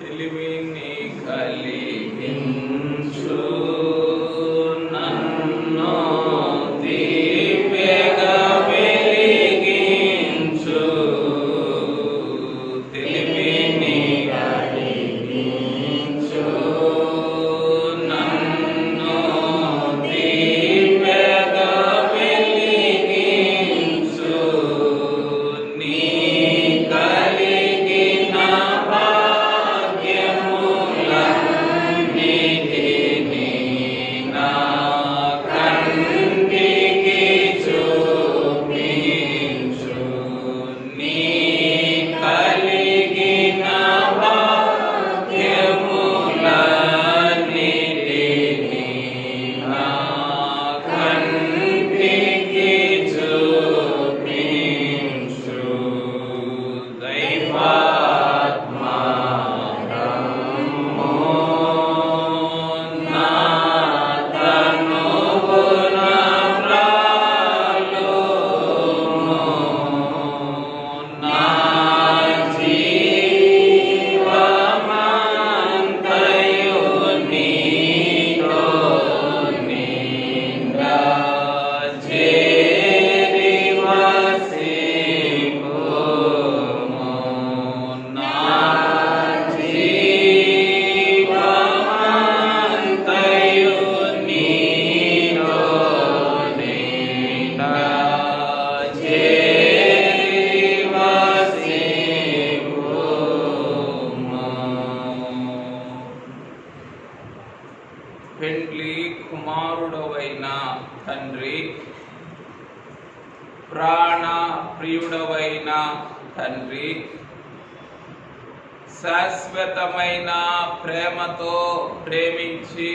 తెలివిని కలిగించు నన్ను దివ్యగా వెలిగించు. తెలివిని కలిగించు నన్ను దివ్యగా వెలిగించు. నీ కలిగిన భాగ్యములన్నిటినీ నా కంటికి చూపించు. నీ కలిగిన భాగ్యములన్నిటినీ నా కంటికి చూపించు. దైవాత్మా రమ్ము నా తనువున ప్రాలుము. నా జీవమంతయు నీతో నిండా చేరి వసింపుము. నా జీవమంతయు నీతో నిండా చేరి వసింపుము. పెండ్లి కుమారుడవైన తండ్రి, ప్రాణ ప్రియుడవైన తండ్రి, శాశ్వతమైన ప్రేమతో ప్రేమించి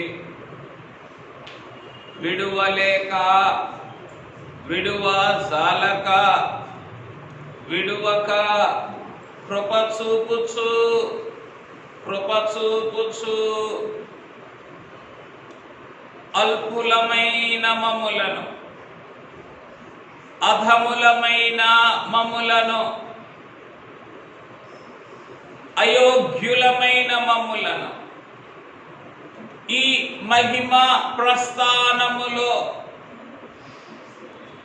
విడువలేక విడువజాలక విడువక కృప చూపుచు అల్పులమైన మమ్ములను, అధములమైన మమ్ములను, అయోగ్యులమైన మమ్ములను ఈ మహిమ ప్రస్థానములో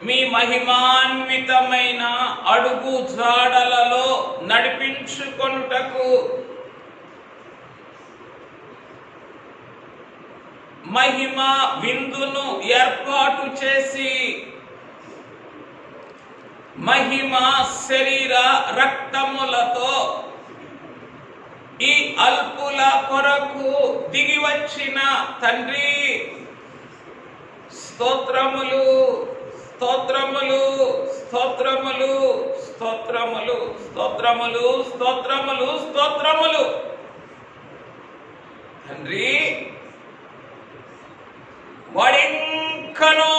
మీ మహిమాన్వితమైన అడుగు జాడలలో నడిపించుకొనుటకు మహిమ విందును ఏర్పాటు చేసి మహిమ శరీర రక్తములతో ఈ అల్పుల కొరకు దిగి వచ్చిన తండ్రి, స్తోత్రములు స్తోత్రములు స్తోత్రములు స్తోత్రములు స్తోత్రములు స్తోత్రములు స్తోత్రములు. తండ్రి, వాడింకనో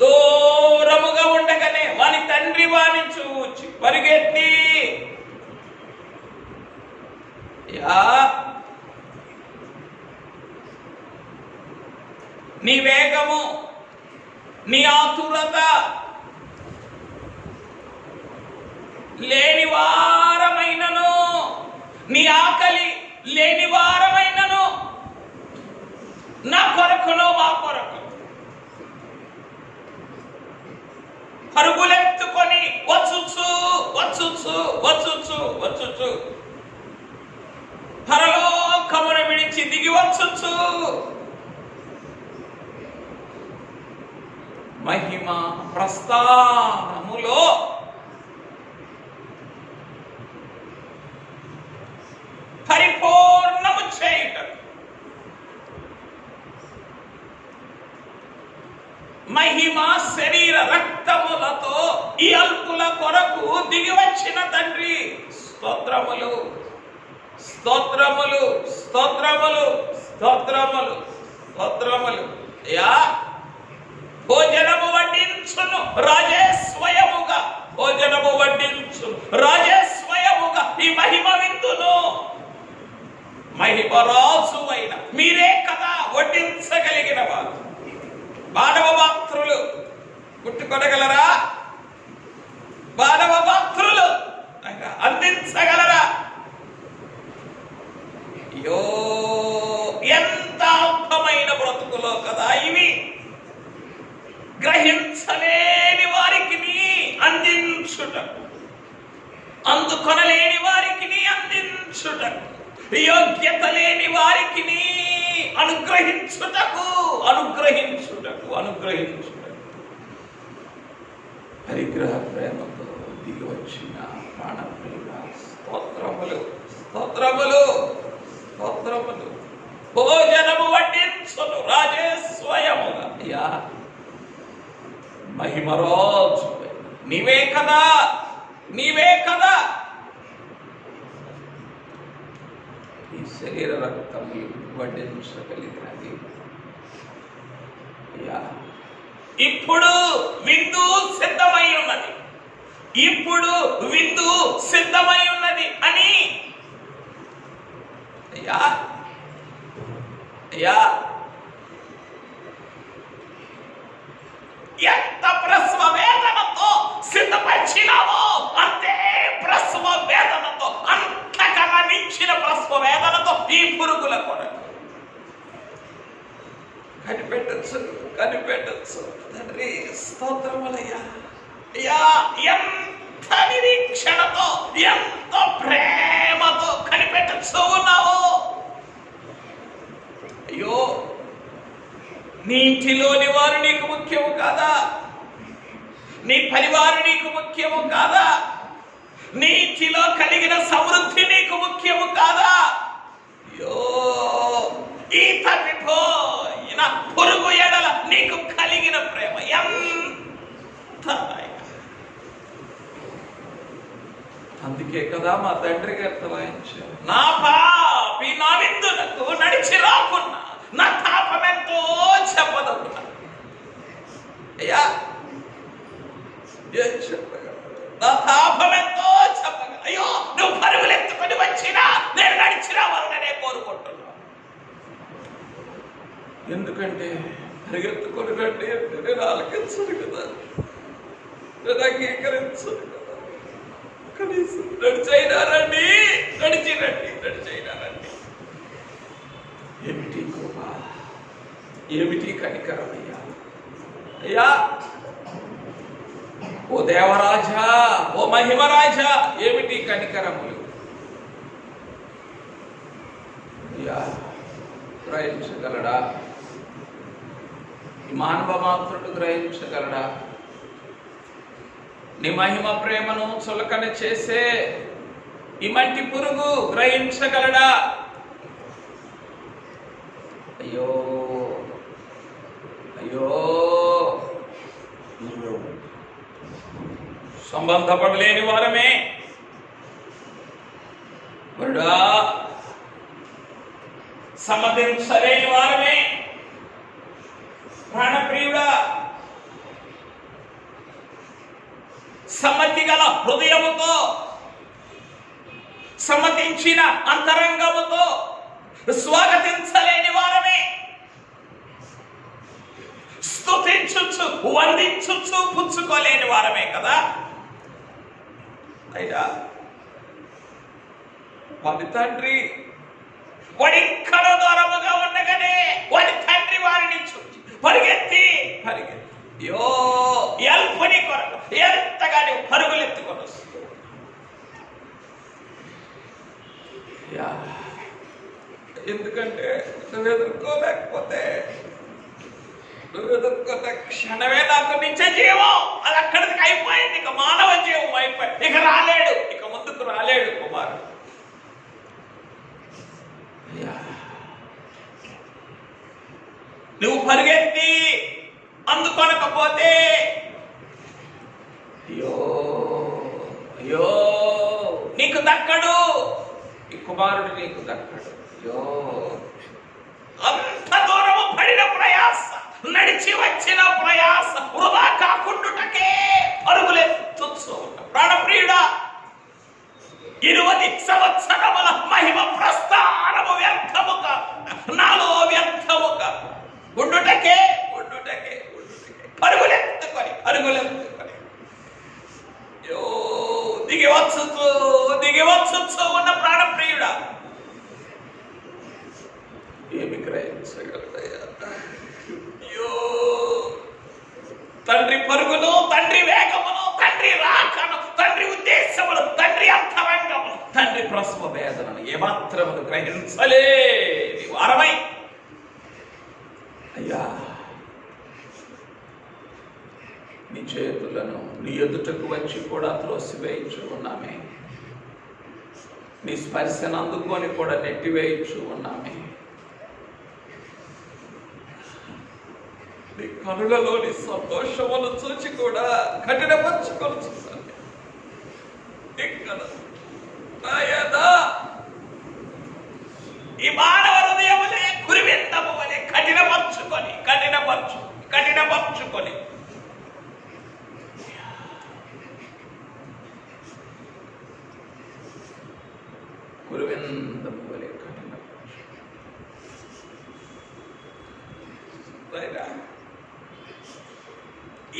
దూరముగా ఉండగానే వాని తండ్రి వాని చూచి పరిగెత్తి, నీ వేగము, నీ ఆతురత లేని వారమైనను, నీ ఆకలి లేని వారమైనను నా కొరకును మా కొరకు పరుగులెత్తుకొని వచ్చుచు పరలోకమును విడిచి దిగి వచ్చుచు మహిమ ప్రస్థానములో పరిపూర్ణము చేయుటకు మహిమ శరీర రక్తములతో ఈ అల్పుల కొరకు దిగి వచ్చిన తండ్రి, స్తోత్రములు స్తోత్రములు స్తోత్రములు స్తోత్రములు స్తోత్రములు. భోజనము వడ్డించును రాజే స్వయముగా, భోజనము వడ్డించును రాజే స్వయముగా ఈ మహిమ విందును మహిమరాజు అయిన మీరే కదా వడ్డించగలిగిన వారు. మానవ పాత్రులు గుట్టుకొనగలరా? మానవ పాత్రులు అందించుటకు, అందుకొనలేని వారికి అందించుటకు, యోగ్యత లేని వారికి అనుగ్రహించుటకు అనుగ్రహించుటకు అనుగ్రహించుటకు పరిగ్రహ ప్రేమతో దిగి వచ్చిన ప్రాణప్రియుడ, స్తోత్రములు స్తోత్రములు స్తోత్రములు. భోజనము వడ్డించును రాజే స్వయముగా. అయ్యా, మహిమరాజు నీవే కదా, నీవే కదా. ఈ శరీర రక్తములు వడ్డించగలిగినది. అయ్యా, ఇప్పుడు విందు సిద్ధమై ఉన్నది, ఇప్పుడు విందు సిద్ధమై ఉన్నది అని అయ్యా అయ్యా ఎంత ప్రసవ వేదనతో సిద్ధపరిచినావో అంతే ప్రసవ వేదనతో, అంతకన్నా మించిన ప్రసవ వేదనతో ఈ పురుగుల కొరకు కనిపెట్టచ్చు కనిపెట్టచ్చు. తండ్రి స్తోత్రములయ్యా. అయ్యా, ఎంత నిరీక్షణతో ఎంత ప్రేమతో కనిపెట్టచ్చు ఉన్నావో. అయ్యో, నీ ఇంటిలోని వారు నీకు ముఖ్యము కాదా? నీ పరివారు నీకు ముఖ్యము కాదా? నీ ఇంటిలో కలిగిన సమృద్ధి నీకు ముఖ్యము కాదా? అయ్యో, ఈ తప్పిపోయిన పురుగు ఎడల నీకు కలిగిన ప్రేమ ఎంత! అందుకే కదా మా తండ్రి గారు తలాయించారు, నా పాపి నా విందులకు నడిచి రాకున్నా నా తాపమెంతో చెప్పదవుతున్నా. అయ్యా, ఏం చెప్పగలరు? నా తాపమెంతో చెప్పగలరు. అయ్యో, నువ్వు పరుగులెత్తుకొని వచ్చినా నేను నడిచి రావాలనే కోరుకుంటున్నా. ఎందుకంటే పరిగెత్తుకొని రండి అంటే నేను ఆలకించను కదా, నేను అంగీకరించను కదా. కనీసం నడిచైనా రండి, నడిచి రండి, నడిచైనా రండి. ఏమిటి కృప, ఏమిటి కనికరం అయ్యా. అయ్యా, ఓ దేవరాజా, ఓ మహిమరాజా, ఏమిటి కనికరములు. అయ్యా, గ్రహించగలడా? ఈ మానవ మాత్రుడు గ్రహించగలడా? నీ మహిమ ప్రేమను చులకన చేసే ఈ మట్టి పురుగు గ్రహించగలడా? అయ్యో అయ్యో, సంబంధపడలేని వారమే వరుడా, సమ్మతించలేని వారమే ప్రాణప్రియుడా. సమ్మతి గల హృదయముతో, సమ్మతించిన అంతరంగముతో స్వాగతించలేని వారమే, స్తుతించుచు వందించుచు పుచ్చుకోలేని వారమే కదా. అయ్యా, వాడి తండ్రి వాడిక్కడ దూరముగా ఉండగానే వాడి తండ్రి వారిని చూచి పరిగెత్తి యో ఎల్పని కొరకు ఎంతగాని పరుగులెత్తుకొని వస్తుంది. ఎందుకంటే నువ్వు ఎదుర్కోలేకపోతే, నువ్వు ఎదుర్కొన్న క్షణమే నాకు నిత్య జీవం. అది అక్కడికి అయిపోయింది, ఇక మానవ జీవం అయిపోయింది. ఇక రాలేడు, ఇక ముందుకు రాలేడు కుమారుడు. నువ్వు పరిగెత్తి అందుకొనకపోతే అయ్యో అయ్యో నీకు దక్కడు, ఈ కుమారుడు నీకు దక్కడు. అయ్యో, అంత దూరము పడిన ప్రయాస, నడిచి వచ్చిన ప్రయాస వృధా కాకుండుటకే పరుగులెత్తుచు ప్రాణప్రియుడా. 20 సంవత్సరముల మహిమ ప్రస్థానము వ్యర్థముగా, నాలో వ్యర్థముగా ఉండుటకే పరుగులెత్తుకొని దిగి వచ్చుతూ ఉన్న ప్రాణప్రియుడా, ఏమి గ్రహించగలదయ్యా. అయ్యో, తండ్రి పరుగును, తండ్రి వేగమును, తండ్రి రాకను, ఏమాత్రమును గ్రహించలేని వారమై అయ్యా నీ చేతులను నీ ఎదుటకు వచ్చి కూడా త్రోసివేయించు ఉన్నామే. నీ స్పర్శను అందుకొని కూడా నెట్టివేయించు ఉన్నామే. నీ కనులలోని సంతోషమును చూచి కూడా కఠినపరుచుకొనుచున్నాను. ఇక్కడ ఈ మానవ హృదయములే కురివిందము వలె కఠినపరుచుకొని కురివిందము వలె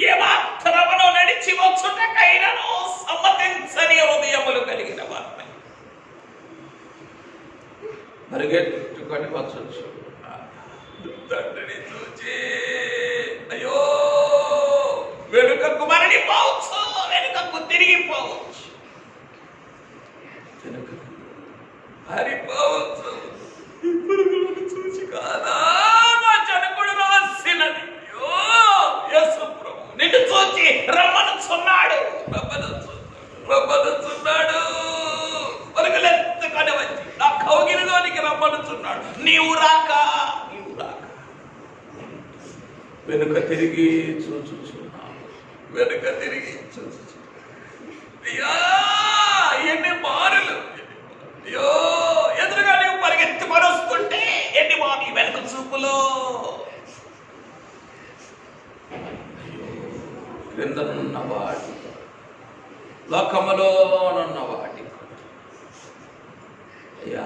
ఏ మాత్రమును నడిచి వచ్చుటకైనను సమ్మతించని హృదయములు కలిగిన వారిని పరిగెత్తుకొని వచ్చొచ్చు. తండ్రిని చూచి అయ్యో వెనుకకు మరలిపోవచ్చు, వెనుకకు తిరిగిపోవచ్చు, వెనుకకు పారిపోవచ్చు. ఇప్పుడు చూచి కాదా మా జనకుడు రాసినది యేసు ప్రభు నిన్ను చూచి రమ్మనుచున్నాడు, రమ్మనుచున్నాడు. పరుగులెత్తుకొని వచ్చి నా కౌగిలిలోనికి రమ్మనుచున్నాడు. నీవు రాక వెనుక తిరిగి చూచుచున్నావు, వెనుక తిరిగి అయ్యా ఎన్ని మారులు, అయ్యో ఎదురుగా నీవు పరిగెత్తుకొని వస్తుంటే ఎన్ని మామి వెనుక చూపులో క్రిందనున్నవాడి లోకములోనున్నవాడి అయ్యా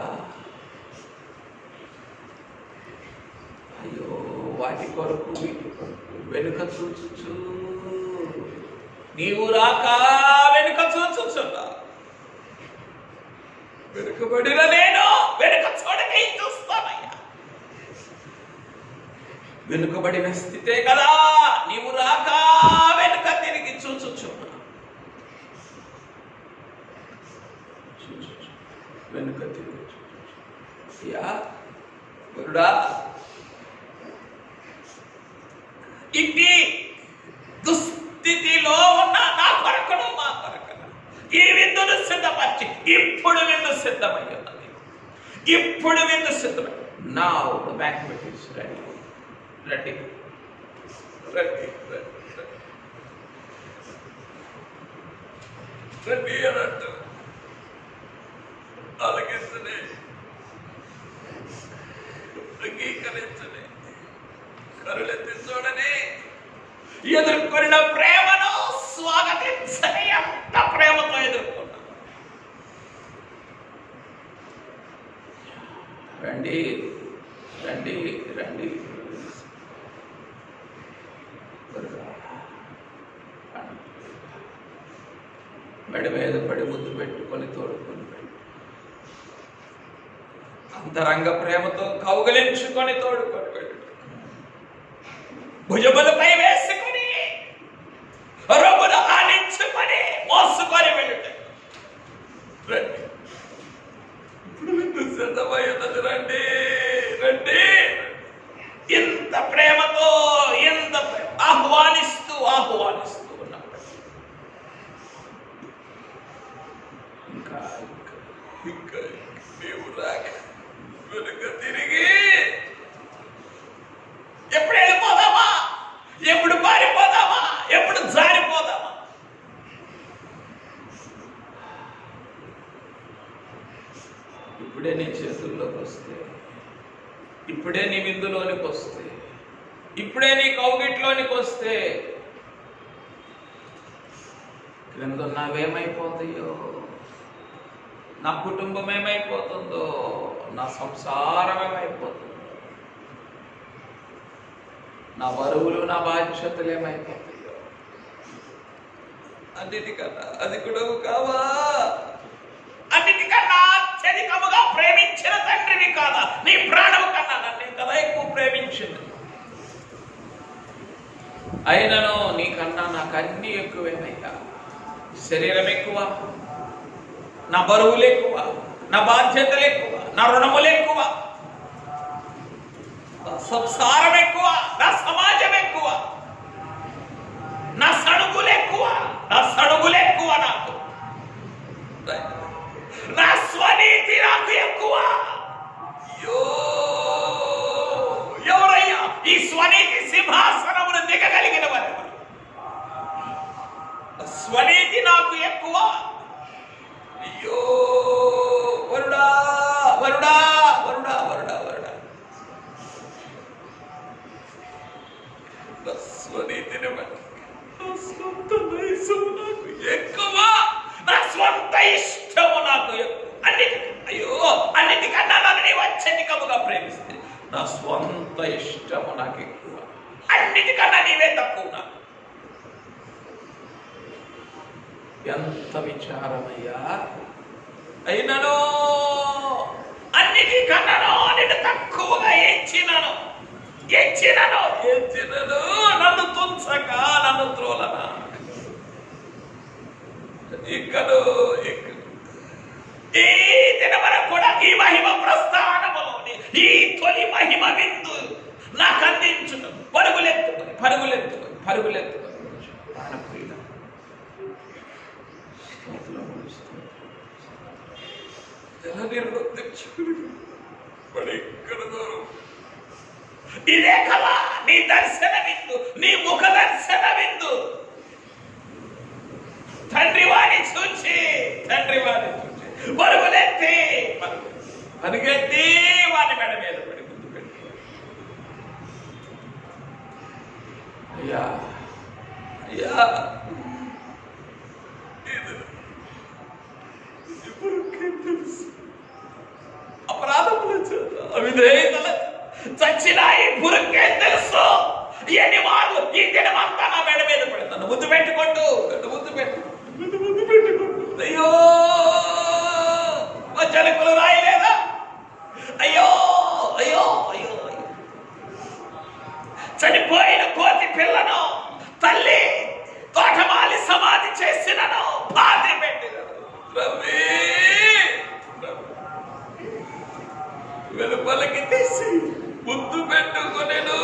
అయ్యో వాటి కొరకు వీటి కొరకు వెనుక చూచుచు నీవు రాక వెనుక చూచుచున్నా. వెనుకబడిన నేను వెనుక చూడకై చూస్తానయ్యా. వెనుకబడిన స్థితే కదా నీవు రాక వెనుక తిరిగి చూచుచున్నా. వెనుక తిరిగి అయ్యా గురుడా ఇట్టి దుస్థితిలో ఉన్న నా కొరకును మా కొరకును ఈ విందును సిద్ధపరిచి ఇప్పుడు విందు సిద్ధమై ఉన్నది. ఇప్పుడు విందు సిద్ధమై. Now the banquet is ready. Reddy అన్నట్టు ఆలకించలే, అంగీకరించలే, కరులెత్తి చూడని, ఎదుర్కొన్న ప్రేమను స్వాగతించని ఎంత ప్రేమతో ఎదుర్కొన్నా. రండి రండి రండి మెడ మీద పడి ముద్దు పెట్టుకొని తోడుకొని అంతరంగ ప్రేమతో కౌగలించుకొని తోడుకొని వెళ్ళి భుజములపై వేసుకొని రొమ్మును ఆడించుకొని మోసుకొని వెళ్ళుట. రండి ఇప్పుడు విందు సిద్ధమై ఉన్నది. రండి రండి. ఇంత ప్రేమతో ఎంత ఆహ్వానిస్తూ ఉన్నప్పుడు ఇంకా నీవు రాక వెనుక తిరిగి ఎప్పుడు వెళ్ళిపోదామా, ఎప్పుడు పారిపోదామా, ఎప్పుడు జారిపోదామా? ఇప్పుడే నీ చేతుల్లోకి వస్తే, ఇప్పుడే నీ విందులోనికి వస్తే, ఇప్పుడే నీ కౌగిట్లోనికి వస్తే క్రిందున్నవేమైపోతాయో, నా కుటుంబం ఏమైపోతుందో, నా సంసారం ఏమైపోతుందో, నా బరువులు నా బాధ్యతలు ఏమైపోతాయో, అన్నిటికన్నా అది కూడా కావా? అన్నిటికన్నా అత్యధికముగా ప్రేమించిన తండ్రిని కాదా? నీ ప్రాణము కన్నా నన్ను కదా ఎక్కువ ప్రేమించింది. అయినను నీకన్నా నాకు అన్ని ఎక్కువేనయ్యా. శరీరం ఎక్కువ, నా బరువులు ఎక్కువ, నా బాధ్యతలు ఎక్కువ, నా రుణములు ఎక్కువ, నా సంసారం ఎక్కువ, నా సమాజం ఎక్కువ, నా సడుగులు ఎక్కువ, నా సడుగులు ఎక్కువ, నాకు నా స్వనీతి నాకు ఎక్కువ. ఎవరయ్యా ఈ స్వనీతి సింహాసనమును దిగగలిగిన వారు? స్వనీతి నాకు ఎక్కువ. అయ్యో వరుడా వరుడా వరుడా వరుడా వరుడా, స్వనీతిని స్వంత నైజము నాకు ఎక్కువ, నా స్వంత ఇష్టము నాకు ఎక్కువ. అయ్యో అన్నిటికన్నా నన్ను నీవు అత్యధికముగా ప్రేమిస్తే నా స్వంత ఇష్టము నాకు ఎక్కువ, అన్నిటికన్నా నీవే తక్కువ నాకు. ఎంత విచారమయ్యా! అయినను అన్నిటికన్నాను నిన్ను తక్కువగా ఎంచినను నన్ను తుంచక నన్ను త్రోలనా. ఇక్కడు ఈ దినవర కూడా ఈ మహిమ ప్రస్థానములోని ఈ తొలి మహిమ విందు నాకు అందించును. పరుగులెత్తుకొని పరుగులెత్తుకొని పరుగులెత్తుకొని ఇదే కదా నీ దర్శన విందు, నీ ముఖ దర్శన విందు. తండ్రి వారిని చూచి పరుగులెత్తి పరుగెత్తి వారి మెడ మీద పడి ముందు పెట్టి, అయ్యా అయ్యా అపరాధముల చేత అవిధేయతల చచ్చిన ఈ పురుకే తెలుసు. ఎన్ని మార్లు ఈ దినమంతా నా మెడ మీద పెడతాను. ముద్దు పెట్టుకుంటూ ముద్దు పెట్టుకుంటూ అయ్యో జనకులు రాయలేదా? అయ్యో అయ్యో అయ్యో అయ్యో, చనిపోయిన కోతి పిల్లను తల్లి తోటమాలి సమాధి చేసినను పాతి పెట్టినను. వెలుపలికి తీసి ముద్దు పెట్టుకునేను.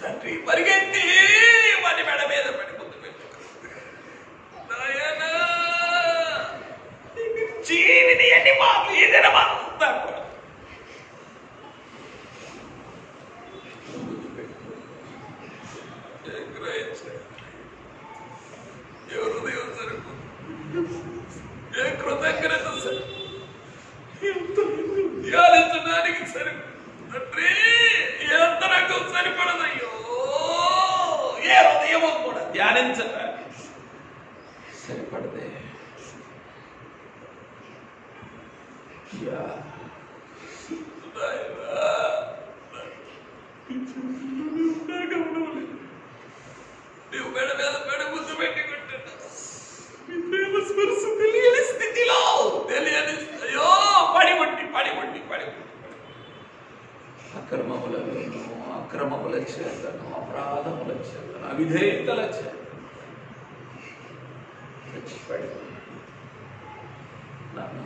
తండ్రి పరిగెత్తి వాడి మెడ మీద పడి ముందు పెట్టు. జీవిని ఎన్ని మాకు ఈ దినమంతా కూడా ఎవరు దేవుడు సరుకు ఏ కృతజ్ఞత సరుకు ధ్యానించడానికి సరుకు. తండ్రి ఎంత నాకు సరిపడదయ్యో, ఏ హృదయమో కూడా ధ్యానించడానికి సరిపడదే. నువ్వు మెడ మీద మెడ ముద్దు పెట్టుకుంటున్నా తెలియని స్థితిలో తెలియని అయ్యో పడి అక్రమములను అక్రమముల చేతను అపరాధముల చేతను అవిధేయతల చేత చచ్చిపడి నన్ను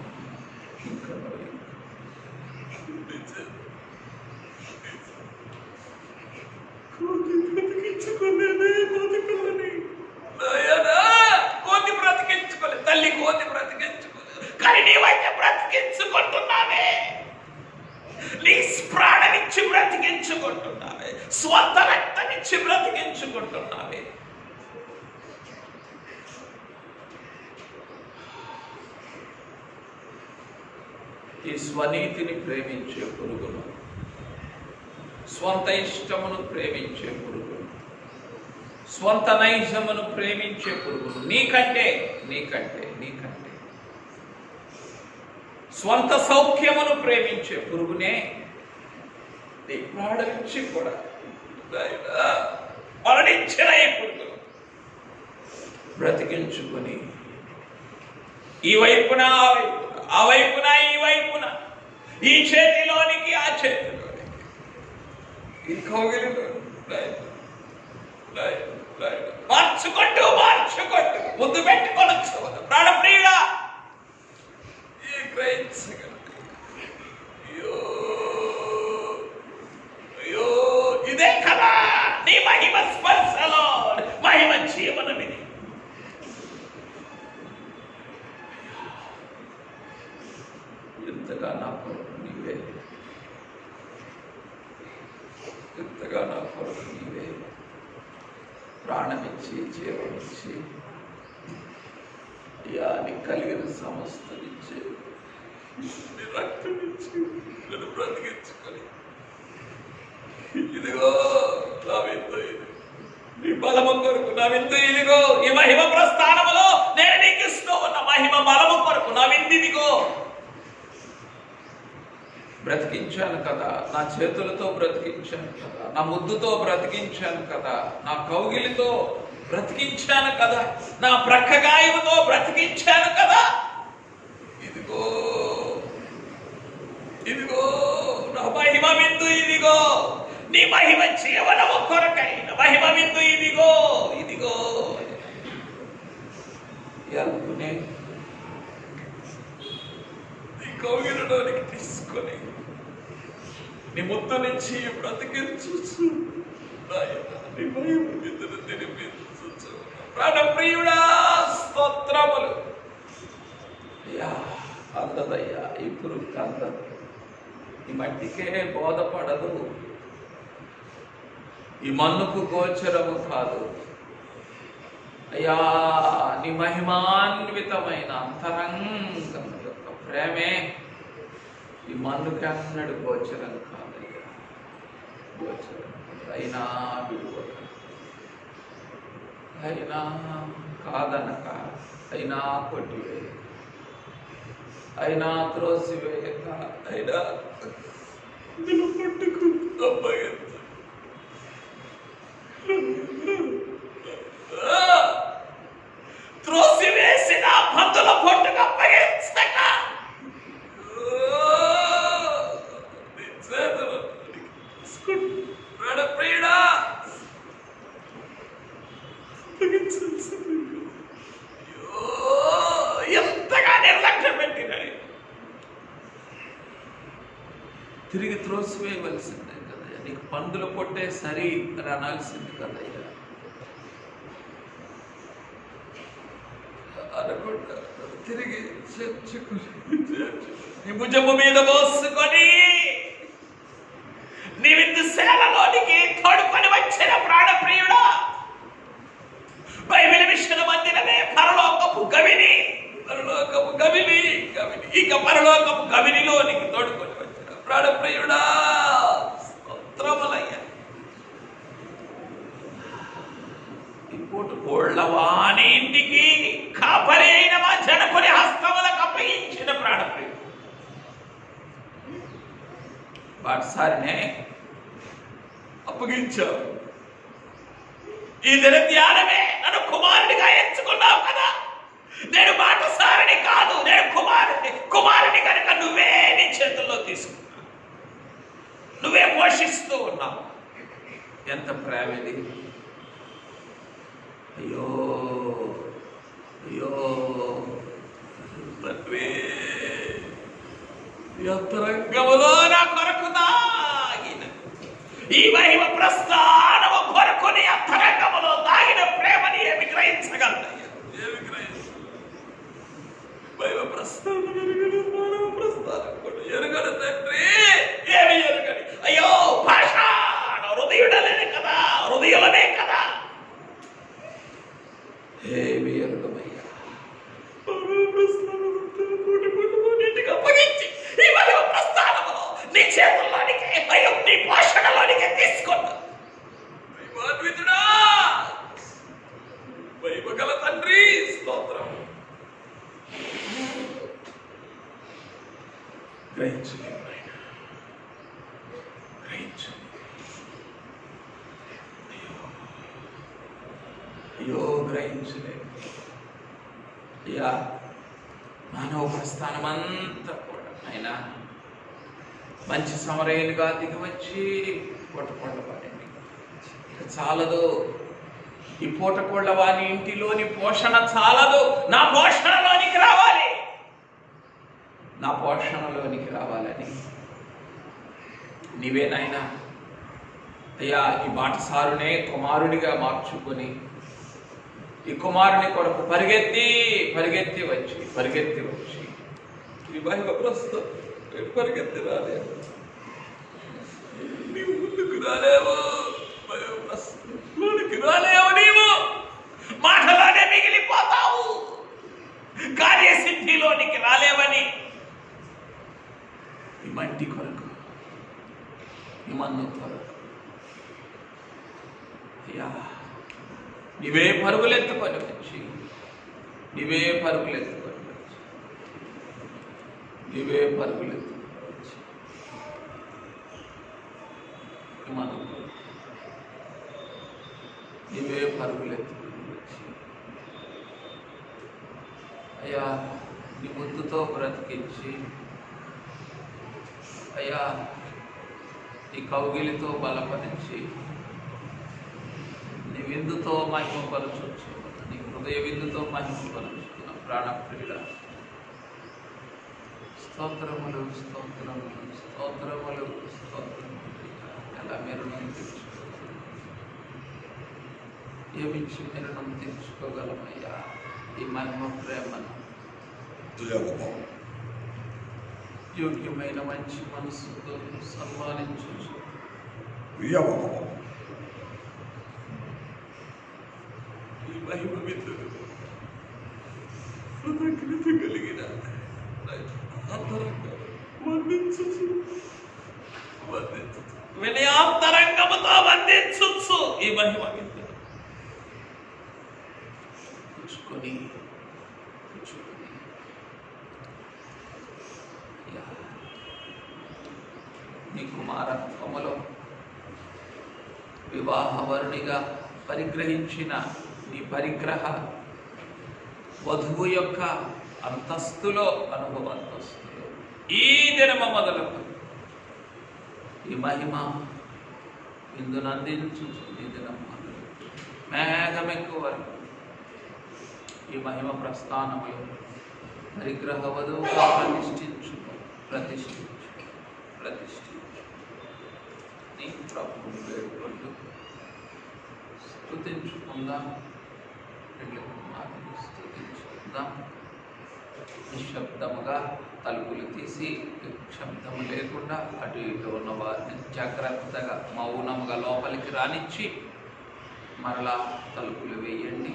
ఇంకా కోతి బ్రతికించుకోలేదు, తల్లి కోతి బ్రతికించుకోలేదు, కానీ నీవైతే బ్రతికించుకుంటున్నావే. నీ ప్రాణమిచ్చి బ్రతికించుకుంటున్నావే, స్వంత రక్తమిచ్చి బ్రతికించుకుంటున్నావే. ఈ స్వనీతిని ప్రేమించే పురుగును, స్వంత ఇష్టమును ప్రేమించే పురుగును, స్వంత నైజమును ప్రేమించే పురుగును, నీకంటే నీకంటే నీకంటే స్వంత సౌఖ్యమును ప్రేమించే పురుగునే నీ ప్రాణమిచ్చి కూడా మరణించిన ఈ పురుగును బ్రతికించుకొని ఈ వైపున ఆ వైపున ఈ వైపున, ఈ చేతిలోనికి ఆ చేతిలోనికి, ఈ కౌగిలిలో మార్చుకుంటూ మార్చుకుంటూ ముందు పెట్టుకోవచ్చు ప్రాణప్రియుడా. ఈ అయ్యో ఇదే కదా నీ మహిమ స్పర్శలో మహిమ జీవనం. ఇది ఎంతగా నా కొరకు నీవే, ఎంతగా నా కొరకు నీవే ప్రాణమిచ్చి జీవమిచ్చి నీకు కలిగిన సమస్తమిచ్చి నీ రక్తమిచ్చి నన్ను బ్రతికించుకొని ఇదిగో నా విందు, ఇది నీ బలము కొరకు నా విందు, ఇదిగో ఈ మహిమ ప్రస్థానములో నేను నీకు ఇస్తూ ఉన్న మహిమ బలము కొరకు నా విందు ఇదిగో. బ్రతికించాను కదా, నా చేతులతో బ్రతికించాను కదా, నా ముద్దుతో బ్రతికించాను కదా, నా కౌగిలితో బ్రతికించాను కదా, నా ప్రక్కగాయముతో బ్రతికించాను కదా. ఇదిగో ఇదిగో నా మహిమ విందు, ఇదిగో నీ మహిమ జీవనము కొరకైన మహిమ విందు, ఇదిగో ఇదిగో. అనుకునే నీ కౌగిలిలోనికి తీసుకొని నీ ముద్దు నుంచి బ్రతికించు ప్రాణప్రియుడా. స్తోత్రములు. అయ్యా అందదయ్యా, ఈ పురుగుకి అందదు, ఈ మట్టికే బోధపడదు, ఈ మన్నుకు గోచరము కాదు. అయ్యా నీ మహిమాన్వితమైన అంతరంగం యొక్క ప్రేమే ఈ మన్నుకి అన్నడు గోచరం కాదయ్యా. గోచరం అయినా విడువక, అయినా కాదనక, అయినా కొట్టివేయక, అయినా త్రోసివేయక, అయినా పట్టుకు అప్పగించ త్రోసివేసిన పందుల పొట్టుకు అప్పగించక ప్రాణప్రియుడా ఎంతగా నిర్లక్ష్యం పెట్టినాయి. తిరిగి త్రోసివేయవలసిందే కదయ్యా, నీకు పందుల పొట్టే సరి అని అనాల్సింది కదయ్యా. అనుకుంటా తిరిగి నీ భుజము మీద మోసుకొని నీ విందు సేవలోనికి తోడుకొని వచ్చిన ప్రాణప్రియుడా, బైబిల్ విషయ మందిరమే పరలోకపు గవిని, పరలోకపు గవిని గవిని ఇక పరలోకపు గవినిలోనికి తోడుకొని వచ్చిన ప్రాణప్రియుడా. స్తోత్రములయ్యా. ఇప్పుడు కోళ్ళవాని ఇంటికి కాపరి అయిన మా జనకుని హస్తములకు అప్పగించిన ప్రాణప్రియుడు బాటసారినే అప్పగించావు. ఈ దిన ధ్యానమే నన్ను కుమారుడిగా ఎంచుకున్నావు కదా. నేను బాటసారిని కాదు, నేను కుమారుని కనుక నువ్వే నీ చేతుల్లో తీసుకున్నావు, నువ్వే పోషిస్తూ ఉన్నావు. ఎంత ప్రేమ ఇది. అయ్యో అయ్యో తండ్రి, అంతరంగములో నా కొరకు దాగిన ఈ మహిమ ప్రస్థానము కొరకు నీ అంతరంగములో దాగిన ప్రేమని ఏమి గ్రహించగలదయ్యా? ఏమి గ్రహించ మహిమ ప్రస్థానం ఎరుగడు, మానవ ప్రస్థానం కూడా ఎరుగడు తండ్రి, ఏమి ఎరుగడు. అయ్యో భాష హృదయుడలే కదా, హృదయులనే కదా, ఏమి ఎరుగమయ్యా. అప్పగించి ఈ మహిమ ప్రస్థానములో నీ చేతుల్లోనికి, అయ్యో నీ పోషణలోనికి తీసుకున్నా. మహిమాన్వితుడా, మహిమగల తండ్రి, స్తోత్రం. గ్రహించలేదు ఆయన, గ్రహించలేదు. అయ్యో గ్రహించలేదు అయ్యా. మానవ ప్రస్థానం అంతా కూడా ఆయన మంచి సమరయునిగా దిగి వచ్చి పూటకోళ్ళ వాడిని చాలదు, ఈ పూటకోళ్ళ వాని ఇంటిలోని పోషణ చాలదు, నా పోషణలోనికి రావాలి, నా పోషణలోనికి రావాలని నీవే నాయనా అయ్యా ఈ బాటసారునే కుమారుడిగా మార్చుకొని ఈ కుమారుని కొరకు పరిగెత్తి వచ్చి ఈ మహిమ ప్రస్తుతం పరిగెత్తి రాలేవు, నీవు ముందుకు రాలేవు, లోనికి రాలేవు, నీవు మాటలోనే మిగిలిపోతావు, కార్యసిద్ధిలోనికి రాలేవని ఈ మంటి కొరకు ఈ మన్ను కొరకు అయ్యా నీవే పరుగులెత్తుకొని వచ్చి అయ్యా నీ ముద్దుతో బ్రతికించి అయ్యా నీ కౌగిలితో బలపరించి నీ విందుతో మహిమపరచు, నీ హృదయ విందుతో మహిమపరచుకున్న ప్రాణప్రియుడ స్తోత్రములు ఎలా మీరు ఏమిచ్చి మీరు తీర్చుకోగలమయ్యా ఈ మహిమ ప్రేమను, యోగ్యమైన మంచి మనసుతో సన్మానించు ఈ మహిమ విందును కృతజ్ఞత కలిగిన వినయాంతరంగముతో వందించు ఈ మహిమ విందును పుచ్చుకొని నీ కుమారత్వములో వివాహవరునిగా పరిగ్రహించిన నీ పరిగ్రహ వధువు యొక్క అంతస్తులో అనుభవంతస్తులో ఈ దినమ మొదలకు ఈ మహిమ విందును అందించు. ఈ దినం మేఘమెక్కు వరకు ఈ మహిమ ప్రస్థానములో పరిగ్రహ వధువుగా ప్రతిష్ఠించు నీ ప్రభువుని వేడుకుంటూ స్తుతించుకుందాం, స్తుతించుకుందాం. నిశ్శబ్దముగా తలుపులు తీసి శబ్దము లేకుండా అటు ఇటు ఉన్న వారిని జాగ్రత్తగా మౌనముగా లోపలికి రానిచ్చి మరలా తలుపులు వేయండి.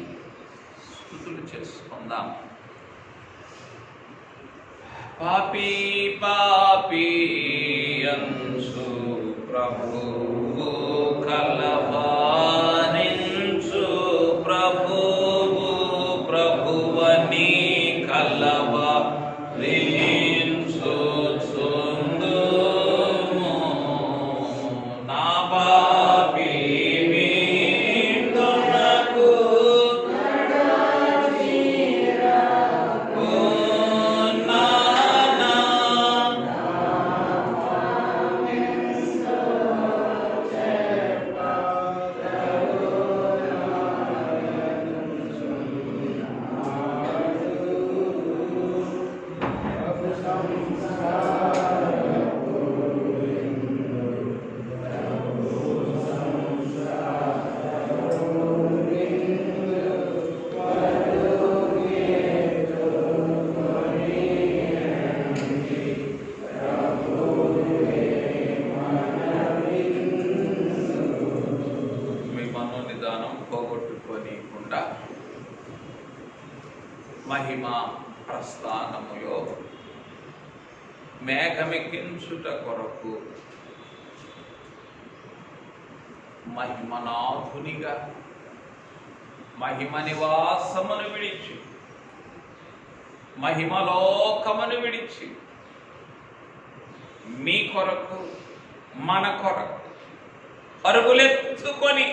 స్తుతులు చేసుకుందాం. పాపీ అంశు ప్రభువు కలవానించు, ప్రభువని కలవారించు చుందుము. నా పాపీ పోగొట్టుకోనికుండా మహిమ ప్రస్థానములో మేఘమెక్కించుట కొరకు మహిమనాథునిగా మహిమ నివాసమును విడిచి మహిమలోకమును విడిచి మీ కొరకు మన కొరకు పరుగులెత్తుకొని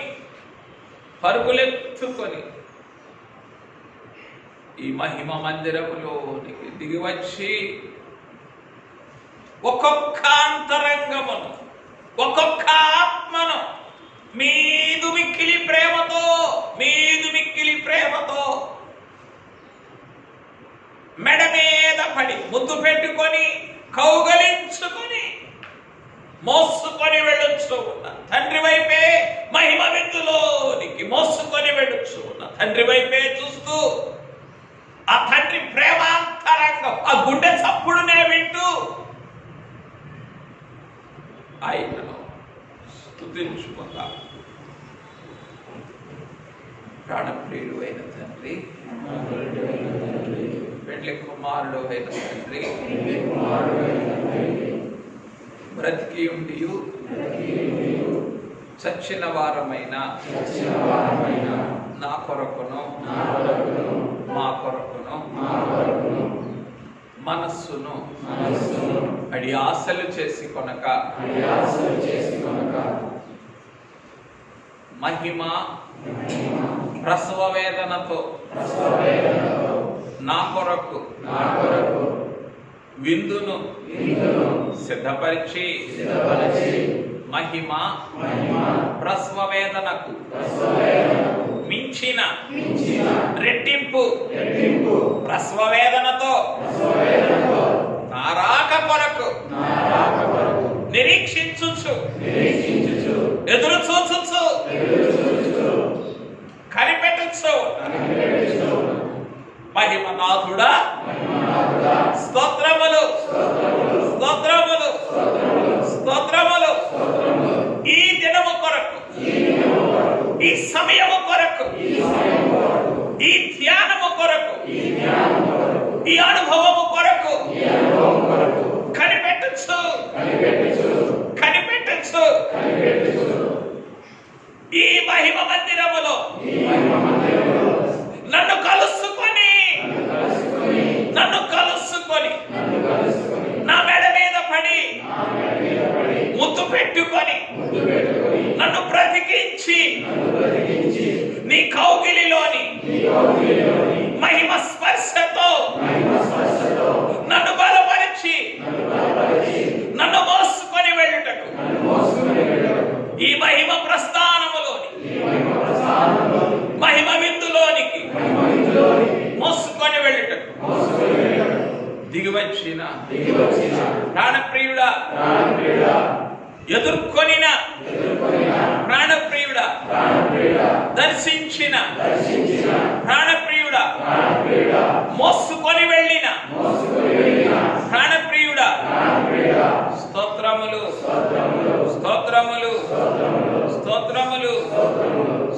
ఈ మహిమ మందిరములోనికి దిగి వచ్చి ఒక్కొక్క అంతరంగమును, ఒక్కొక్క ఆత్మను మీదు మిక్కిలి ప్రేమతో మెడ మీద పడి ముద్దు పెట్టుకొని కౌగలించుకొని మోసుకొని వెళ్ళొచ్చు ఉన్న తండ్రి వైపే, మహిమ విందులోనికి మోసుకొని వెళ్ళొచ్చు ఉన్న తండ్రి వైపే చూస్తూ ఆ తండ్రి ప్రేమాంతరంగం, ఆ గుండె చప్పుడునే వింటూ ఆయనను స్తుతించుకుంటా. ప్రాణప్రియుడు అయిన తండ్రి, పెండ్లి కుమారుడు అయిన తండ్రి, బ్రతికి ఉండి చచ్చిన వారమైన నా కొరకును మా కొరకును మనస్సును అడి ఆశలు చేసి కొనక మహిమ ప్రసవ వేదనతో నా కొరకు విందును సిద్ధపరిచి మహిమ ప్రసవ వేదనకు మించిన రెట్టింపు ప్రసవ వేదనతో నా రాక కొరకు నిరీక్షించుచు ఎదురు చూచుచు కనిపెట్టచ్చు మహిమ నాథుడా స్తోత్రములు స్తోత్రములు స్తోత్రములు. ఈ దినము కొరకు, ఈ సమయము కొరకు, ఈ ధ్యానము కొరకు, ఈ అనుభవము కొరకు కనిపెట్టచ్చు. ఈ మహిమ మందిరములో నన్ను కలుసుకొని నా మెడ మీద పడి ముద్దు పెట్టుకొని నన్ను బ్రతికించి నీ కౌగిలిలోని మహిమ స్పర్శతో నన్ను బలపరిచి నన్ను మోసుకొని వెళ్ళుటకు ఈ మహిమ ప్రస్థానములోని మహిమ విందులోనికి మోసుకొని వెళ్ళుటకు దిగివచ్చిన ప్రాణప్రియుడా, ఎదుర్కొనిన ప్రాణప్రియుడా, దర్శించిన ప్రాణప్రియుడా, మోసుకొని వెళ్ళిన ప్రాణప్రియుడా, స్తోత్రములు స్తోత్రములు స్తోత్రములు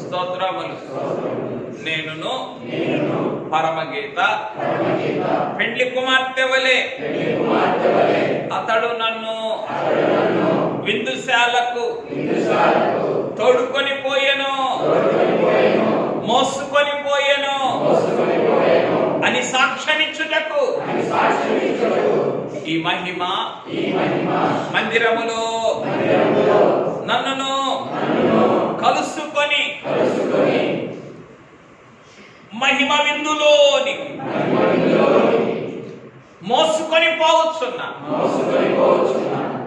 స్తోత్రములు. నేనును పరమగీత పెండ్లి కుమార్తె వలె అతడు నన్ను విందుశాలకు తోడుకొని పోయెను, మోసుకొని పోయెను అని సాక్ష్యమిచ్చుటకు ఈ మహిమ మందిరములో నన్ను కలుసుకొని మహిమ విందులోని మోసుకొని పోవచ్చున్న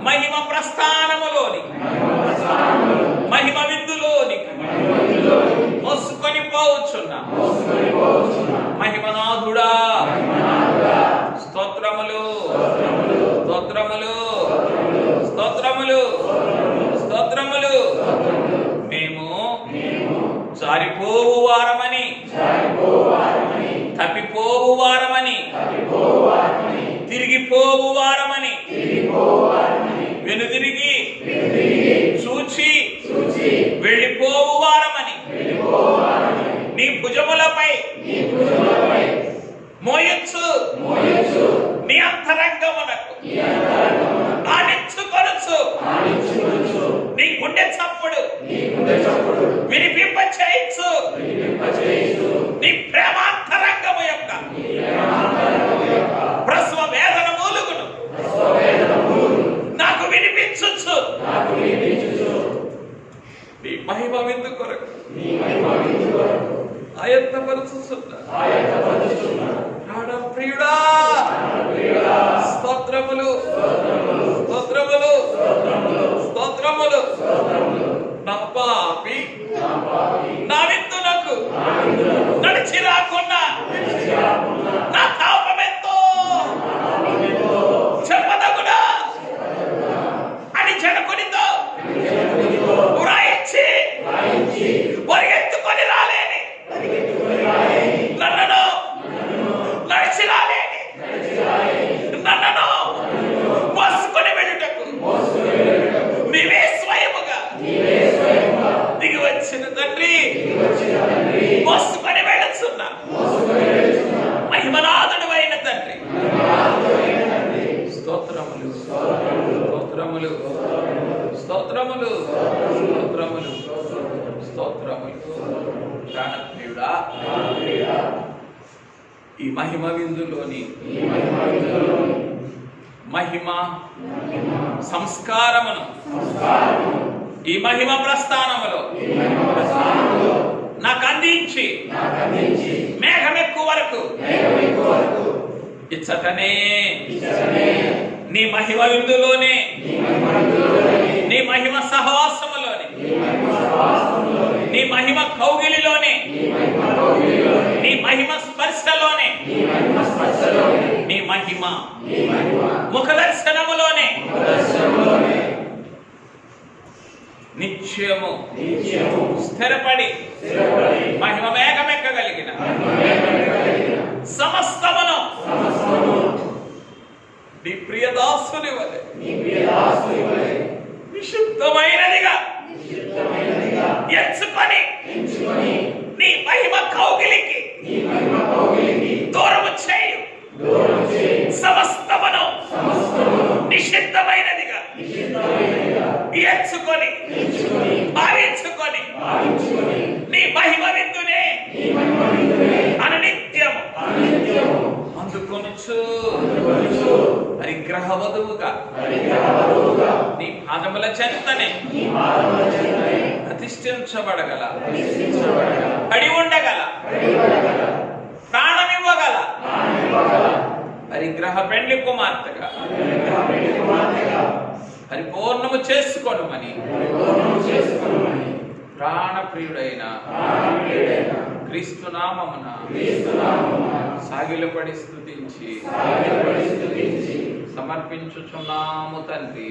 మహిమ ప్రస్థానములోని మహిమ విందులోని మోసుకొని పోవచ్చున్న మహిమనాథుడా, స్తోత్రములు స్తోత్రములు స్తోత్రములు స్తోత్రములు. మేము జారిపోవు వారమని, తప్పిపోవు వారమని, తిరిగిపోవు వారమని, వెనుదిరిగి చూచి వెళ్ళిపోవు వారమని నీ భుజములపై మోయొచ్చు నీ అంతరంగమునకు ఆనించుకొనొచ్చు. నీ గుండె చప్పుడు వినిపింప చేయొచ్చు. నీ ప్రేమాంతరంగము యొక్క ప్రసవ వేదన మూలుగును మహిమ విందు కొరకు ఆయత్తపరుచుచున్నాడు. ప్రాణప్రియుడా స్తోత్రములు స్తోత్రములు స్తోత్రములు. నా పాపి నా విందులకు నడిచి రాకుండా నా తాపమెంతో చెప్పదగునా అని జనకునితో ఉరాయించి పరిగెత్తుకొని రాలేని నన్ను నడిచి రాలేని నన్ను మోసుకొని వెళ్ళుటకు నీవే స్వయముగా దిగి వచ్చిన తండ్రి మోసుకొని వెళ్ళుచున్నా మహిమనాథుడు అయిన తండ్రి. స్తోత్రములు స్తోత్రములు స్తోత్రములు స్తోత్రములు స్తోత్రములు. ప్రాణప్రియుడా ఈ మహిమ విందులోని మహిమ సంస్కారమును ఈ మహిమ ప్రస్థానములో నాకు అందించి మేఘమెక్కు వరకు ఇచ్చటనే నీ మహిమ విందులోనే నీ మహిమ సహవాసములోనే నీ మహిమ కౌగిలిలోనే నీ మహిమ స్పర్శలోనే నీ మహిమ ముఖ దర్శనములోనే నిత్యము స్థిరపడి మహిమ మేఘమెక్కగలిగిన సమస్తమును నీ ప్రియదాసుని వలె విశుద్ధమైనదిగా ఎంచుకొని నీ మహిమ కౌగిలికి దూరము చేయు. సమస్తమును నిషిద్ధమైనదిగా ఎంచుకొని భావించుకొని నీ మహిమ విందునే అనునిత్యము అందుకొనుచు పరిగ్రహ వధువుగా నీ పాదముల చెంతనే ప్రతిష్ఠించబడగల పడి ఉండగల ప్రాణమివ్వగల పరిగ్రహ పెండ్లి కుమార్తెగా పరిపూర్ణము చేసుకోనుమని ప్రాణప్రియుడైన క్రీస్తు నామమున సాగిలపడి స్తుతించి సమర్పించుచున్నాము తండ్రి.